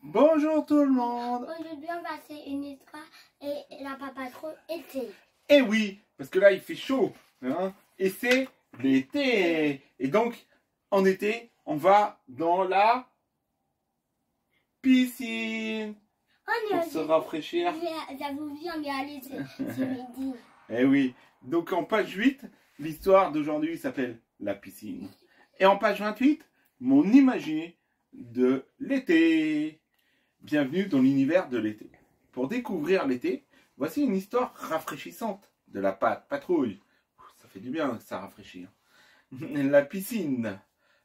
Bonjour tout le monde. Aujourd'hui, on va faire une histoire et la papa trop été. Eh oui, parce que là il fait chaud, hein, et c'est l'été. Et donc, en été, on va dans la piscine pour se rafraîchir. J'avoue, on est allé ce midi. Eh oui, donc en page 8, l'histoire d'aujourd'hui s'appelle la piscine. Et en page 28, mon imaginé de l'été. Bienvenue dans l'univers de l'été. Pour découvrir l'été, voici une histoire rafraîchissante de la patrouille. Ça fait du bien, ça rafraîchit. La piscine.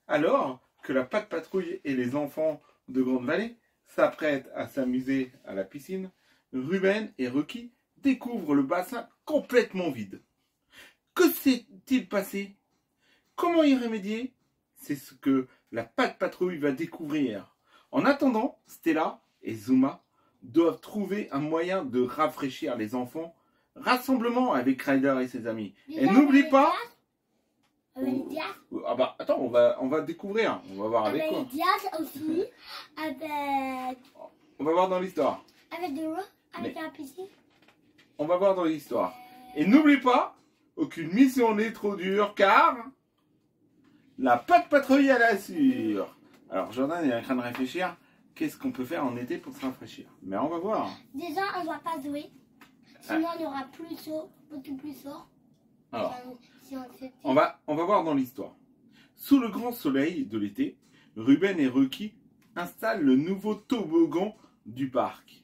Alors que la patrouille et les enfants de Grande-Vallée s'apprêtent à s'amuser à la piscine, Ruben et Rocky découvrent le bassin complètement vide. Que s'est-il passé? Comment y remédier? C'est ce que la patrouille va découvrir. En attendant, Stella et Zuma doivent trouver un moyen de rafraîchir les enfants. Rassemblement avec Ryder et ses amis. Et n'oublie pas... Ah bah attends, on va découvrir. On va voir avec quoi. Diaz aussi, avec... On va voir dans l'histoire. Avec de l'eau, avec la piscine. On va voir dans l'histoire. Et n'oublie pas, aucune mission n'est trop dure car... La patrouille elle assure. Alors Jordan est en train de réfléchir. Qu'est-ce qu'on peut faire en été pour se rafraîchir? Mais on va voir. Déjà, on ne doit pas jouer. Sinon, on aura plus chaud, beaucoup plus fort. Alors, on va voir dans l'histoire. Sous le grand soleil de l'été, Ruben et Rocky installent le nouveau toboggan du parc.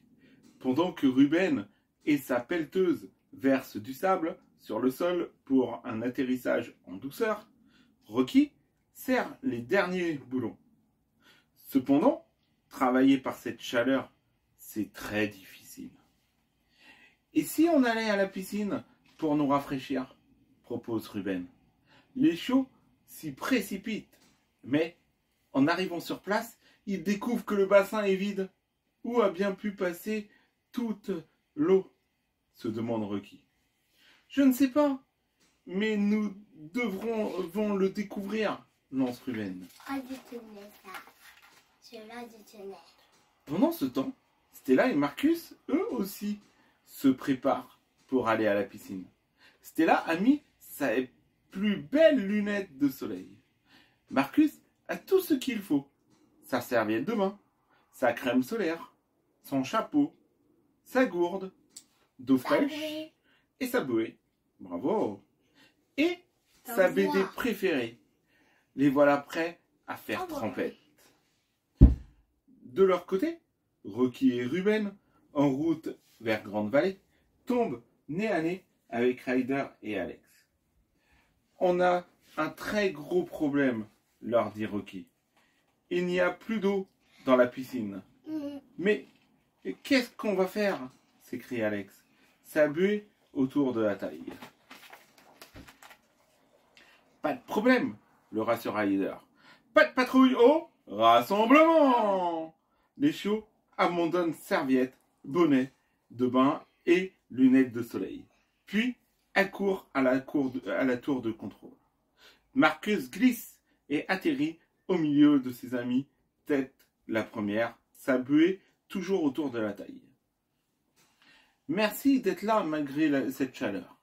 Pendant que Ruben et sa pelleteuse versent du sable sur le sol pour un atterrissage en douceur, Rocky serre les derniers boulons. Cependant, travailler par cette chaleur, c'est très difficile. Et si on allait à la piscine pour nous rafraîchir, propose Ruben. Les chiots s'y précipitent, mais en arrivant sur place, ils découvrent que le bassin est vide. Où a bien pu passer toute l'eau? Se demande Rocky. Je ne sais pas, mais nous devrons le découvrir, lance Ruben. Pendant ce temps, Stella et Marcus, eux aussi, se préparent pour aller à la piscine. Stella a mis sa plus belle lunette de soleil. Marcus a tout ce qu'il faut. Sa serviette de bain, sa crème solaire, son chapeau, sa gourde, d'eau fraîche et sa bouée. Bravo! Et sa BD préférée. Les voilà prêts à faire trempette. De leur côté, Rocky et Ruben, en route vers Grande-Vallée, tombent nez à nez avec Ryder et Alex. On a un très gros problème, leur dit Rocky. Il n'y a plus d'eau dans la piscine. Mais qu'est-ce qu'on va faire? S'écrie Alex, sa buée autour de la taille. Pas de problème, le rassure Ryder. Pas de patrouille au rassemblement. Les chiots abandonnent serviettes, bonnets de bain et lunettes de soleil. Puis, elle court à la tour de contrôle. Marcus glisse et atterrit au milieu de ses amis, tête la première, sa buée toujours autour de la taille. Merci d'être là malgré cette chaleur,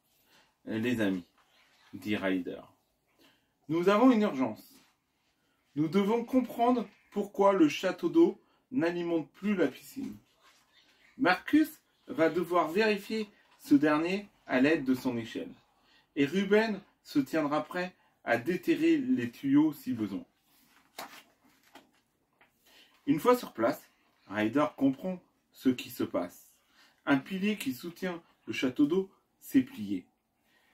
les amis, dit Ryder. Nous avons une urgence. Nous devons comprendre pourquoi le château d'eau n'alimente plus la piscine. Marcus va devoir vérifier ce dernier à l'aide de son échelle. Et Ruben se tiendra prêt à déterrer les tuyaux si besoin. Une fois sur place, Ryder comprend ce qui se passe. Un pilier qui soutient le château d'eau s'est plié,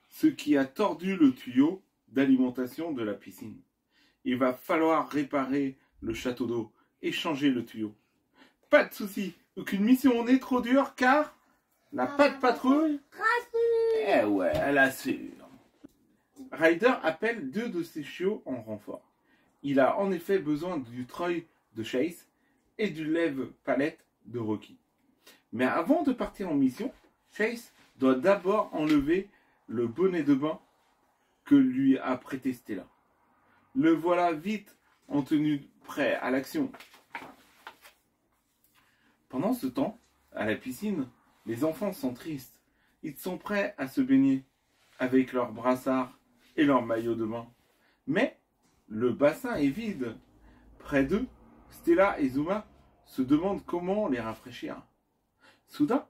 ce qui a tordu le tuyau d'alimentation de la piscine. Il va falloir réparer le château d'eau et changer le tuyau. Pas de souci, aucune mission n'est trop dure car la patrouille... Eh ouais, elle assure. Ryder appelle 2 de ses chiots en renfort. Il a en effet besoin du treuil de Chase et du lève-palette de Rocky. Mais avant de partir en mission, Chase doit d'abord enlever le bonnet de bain que lui a prêté Stella. Le voilà vite en tenue prêt à l'action. Pendant ce temps, à la piscine, les enfants sont tristes. Ils sont prêts à se baigner avec leurs brassards et leurs maillots de bain. Mais le bassin est vide. Près d'eux, Stella et Zuma se demandent comment les rafraîchir. Soudain,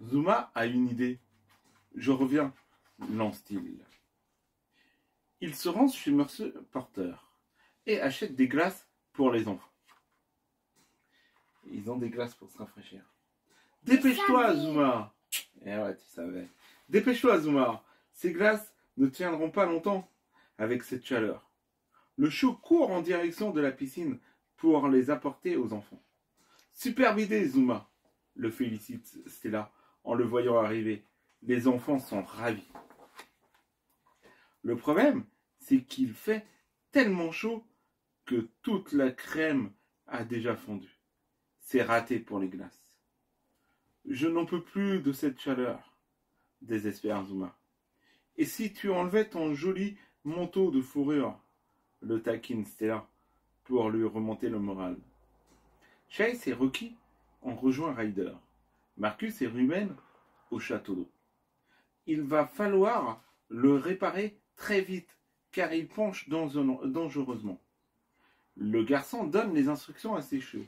Zuma a une idée. Je reviens, lance-t-il. Il se rend chez Monsieur Porter et achète des glaces pour les enfants. Ils ont des glaces pour se rafraîchir. Dépêche-toi, Zuma. Eh ouais, tu savais. Dépêche-toi, Zuma. Ces glaces ne tiendront pas longtemps avec cette chaleur. Le chou court en direction de la piscine pour les apporter aux enfants. Superbe idée, Zuma, le félicite Stella en le voyant arriver. Les enfants sont ravis. Le problème, c'est qu'il fait tellement chaud que toute la crème a déjà fondu. C'est raté pour les glaces. Je n'en peux plus de cette chaleur, désespère Zuma. Et si tu enlevais ton joli manteau de fourrure, le taquine Stella, pour lui remonter le moral. Chase et Rocky ont rejoint Ryder. Marcus et Ruben au château d'eau. Il va falloir le réparer très vite, car il penche dangereusement. Le garçon donne les instructions à ses chevaux.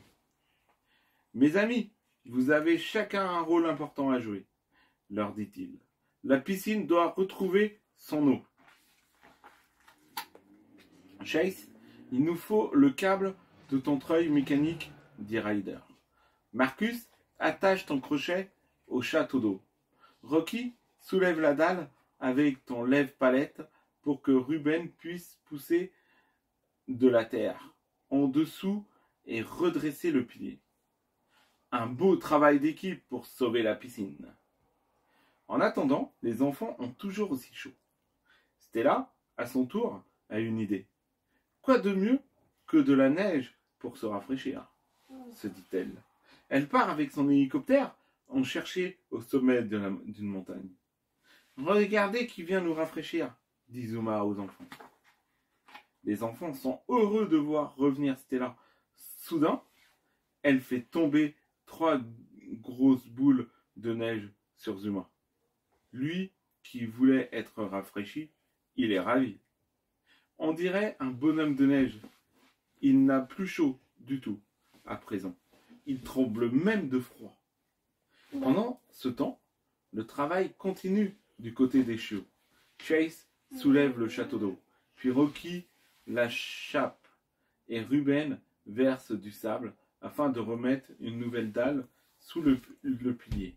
Mes amis, vous avez chacun un rôle important à jouer, leur dit-il. La piscine doit retrouver son eau. Chase, il nous faut le câble de ton treuil mécanique, dit Ryder. Marcus, attache ton crochet au château d'eau. Rocky, soulève la dalle avec ton lève-palette pour que Ruben puisse pousser de la terre en dessous et redresser le pilier. Un beau travail d'équipe pour sauver la piscine. En attendant, les enfants ont toujours aussi chaud. Stella, à son tour, a une idée. Quoi de mieux que de la neige pour se rafraîchir, se dit-elle. Elle part avec son hélicoptère en chercher au sommet d'une montagne. Regardez qui vient nous rafraîchir, dit Zuma aux enfants. Les enfants sont heureux de voir revenir Stella. Soudain, elle fait tomber 3 grosses boules de neige sur Zuma. Lui, qui voulait être rafraîchi, il est ravi. On dirait un bonhomme de neige. Il n'a plus chaud du tout à présent. Il tremble même de froid. Pendant ce temps, le travail continue du côté des chiots. Chase soulève le château d'eau, puis Rocky la chape et Ruben verse du sable afin de remettre une nouvelle dalle sous le pilier.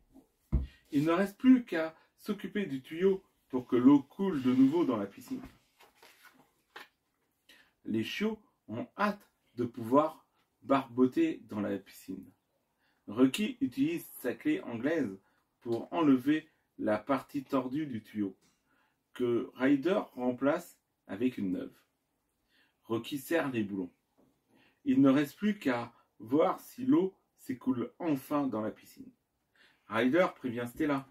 Il ne reste plus qu'à s'occuper du tuyau pour que l'eau coule de nouveau dans la piscine. Les chiots ont hâte de pouvoir barboter dans la piscine. Rocky utilise sa clé anglaise pour enlever la partie tordue du tuyau, que Ryder remplace avec une neuve. Rocky serre les boulons. Il ne reste plus qu'à voir si l'eau s'écoule enfin dans la piscine. Ryder prévient Stella,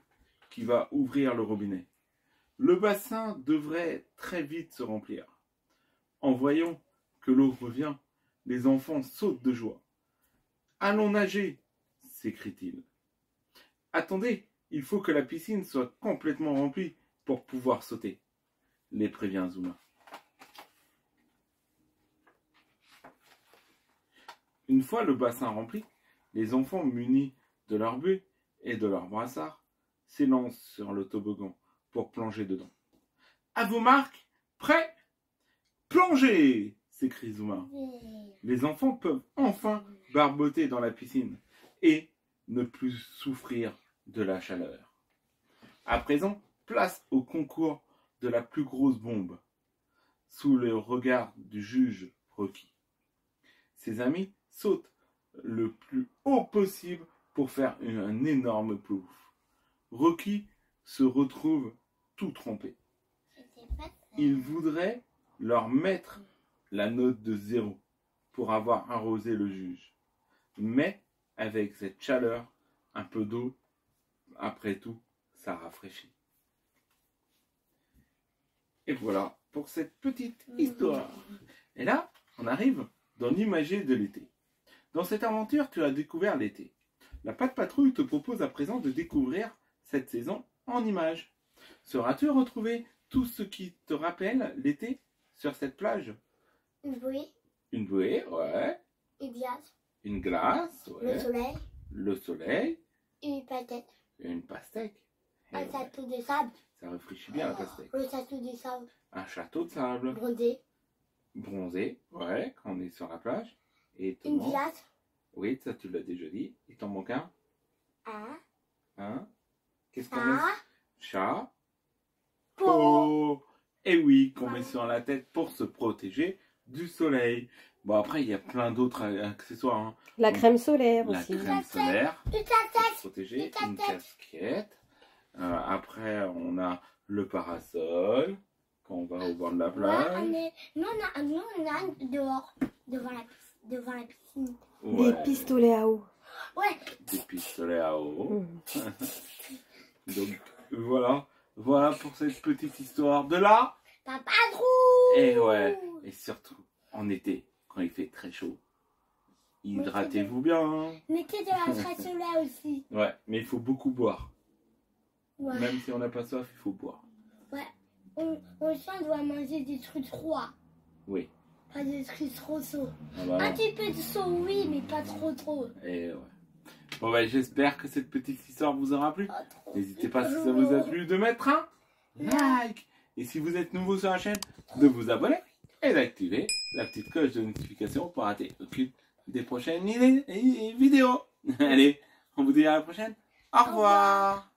qui va ouvrir le robinet. Le bassin devrait très vite se remplir. En voyant que l'eau revient, les enfants sautent de joie. « Allons nager !» s'écrie-t-il. « Attendez, il faut que la piscine soit complètement remplie pour pouvoir sauter !» les prévient Zuma. Une fois le bassin rempli, les enfants munis de leurs buées et de leurs brassards s'élancent sur le toboggan pour plonger dedans. « À vos marques, prêts ? Plongez !» s'écrie Zuma. Les enfants peuvent enfin barboter dans la piscine et ne plus souffrir de la chaleur. À présent, place au concours de la plus grosse bombe, sous le regard du juge Rocky. Ses amis sautent le plus haut possible pour faire un énorme plouf. Rocky se retrouve tout trempé. Il voudrait leur mettre la note de 0 pour avoir arrosé le juge. Mais avec cette chaleur, un peu d'eau, après tout, ça rafraîchit. Et voilà pour cette petite histoire. Et là, on arrive dans l'imagé de l'été. Dans cette aventure, tu as découvert l'été. La Patte Patrouille te propose à présent de découvrir cette saison en images. Sauras-tu retrouver tout ce qui te rappelle l'été sur cette plage? Une bouée, Une bouée, ouais. une glace, Une glace, le ouais. soleil, Le soleil une pâtette, et une pastèque. Eh un ouais, château de sable, ça réfléchit bien la pastèque. le château de sable, Un château de sable. bronzé, Bronzé, ouais, quand on est sur la plage. Et te une manque- glace, Oui, ça tu l'as déjà dit. Il t'en manque un? un, Hein? Qu'est-ce qu'on met? un, Chat. pot. Oh! Et oui, qu'on Voilà. met sur la tête pour se protéger du soleil. Bon, après, il y a plein d'autres accessoires. Hein. La crème solaire La aussi. crème solaire Une pour casquette, se protéger, Une casquette. une casquette. Après, on a le parasol quand on va au bord de la ouais, plage. nous on a dehors, devant la piscine. Des pistolets à eau. Ouais, Des pistolets à eau. Mmh. Donc, voilà pour cette petite histoire de là. Papa Trou. Et ouais, et surtout, en été, quand il fait très chaud, hydratez-vous bien. Mettez de la crème solaire aussi. Ouais, mais il faut beaucoup boire. Ouais. Même si on n'a pas soif, il faut boire. On doit manger des trucs froids, Oui. pas des trucs trop chauds. Ah bah Un non. petit peu de chaud, oui, mais pas trop. Et ouais. Bon bah j'espère que cette petite histoire vous aura plu. Pas trop. N'hésitez pas si ça vous a plu de mettre un like. Et si vous êtes nouveau sur la chaîne, de vous abonner et d'activer la petite cloche de notification pour rater aucune des prochaines vidéos. Allez, on vous dit à la prochaine. Au revoir.